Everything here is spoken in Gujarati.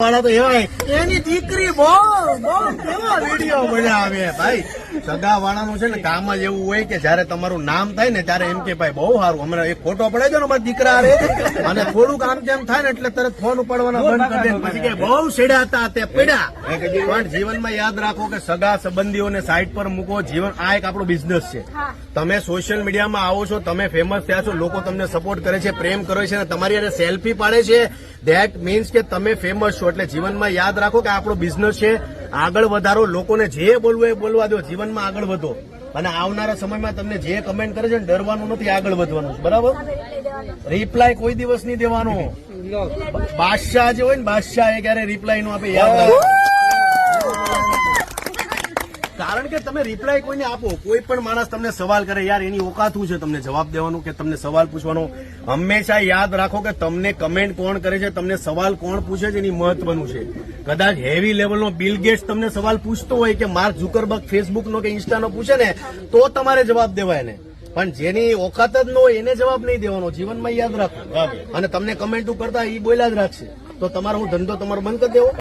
વાળા તો એવા એની દીકરી બહુ કેવા વિડીયો બનાવે ભાઈ. સગા વાળાનું છે ને કામ જ એવું હોય કે જયારે તમારું નામ થાય ને ત્યારે એમ કે ભાઈ બહુ સારું હમણાં એક ફોટો પડાવી દો ને અમારા દીકરા રે અને થોડુંક આમ તેમ થાય ને એટલે તરત ફોન ઉપાડવાના બંધ કરી દે. પછી કે બહુ સેડ્યા હતા તે પડ્યા. પણ જીવનમાં યાદ રાખો કે સગા સંબંધીઓને સાઈડ પર મૂકો. જીવન આ એક આપણો બિઝનેસ છે. તમે સોશિયલ મીડિયામાં આવો છો, તમે ફેમસ થયા છો, લોકો તમને સપોર્ટ કરે છે, પ્રેમ કરે છે અને તમારી હારે સેલ્ફી પાડે છે. ધેટ મીન્સ કે તમે ફેમસ છો. એટલે જીવનમાં યાદ રાખો કે આપણો બિઝનેસ છે. આગળ વધારો. લોકોને જે બોલવું એ બોલવા દો. જીવનમાં આગળ વધો અને આવનારા સમયમાં તમને જે કમેન્ટ કરે છે ને ડરવાનું નથી, આગળ વધવાનું છે. બરાબર? રિપ્લાય કોઈ દિવસ નહીં દેવાનો. બાદશાહ જે હોય ને બાદશાહ એ ક્યારે રિપ્લાય નો આપે, યાદ રાખો. કારણ કે તમે રિપ્લાય કોઈને આપો, કોઈ પણ માણસ તમને સવાલ કરે યાર એની ઓકાત શું છે તમને જવાબ દેવાનું કે તમને સવાલ પૂછવાનો. હંમેશા યાદ રાખો કે તમને કમેન્ટ કોણ કરે છે, તમને સવાલ કોણ પૂછે છે એની મહત્વનું છે. કદાચ હેવી લેવલનો બિલ ગેટ્સ તમને સવાલ પૂછતો હોય કે માર્ક ઝુકરબર્ગ ફેસબુકનો કે ઇન્સ્ટાનો પૂછે ને તો તમારે જવાબ દેવાય ને. પણ જેની ઓકાત જ ન હોય એને જવાબ નહીં દેવાનો. જીવનમાં યાદ રાખો. અને તમને કમેન્ટો કરતા એ બોલ્યા જ રાખશે તો તમારો હું ધંધો તમારો બંધ કરી દેવો.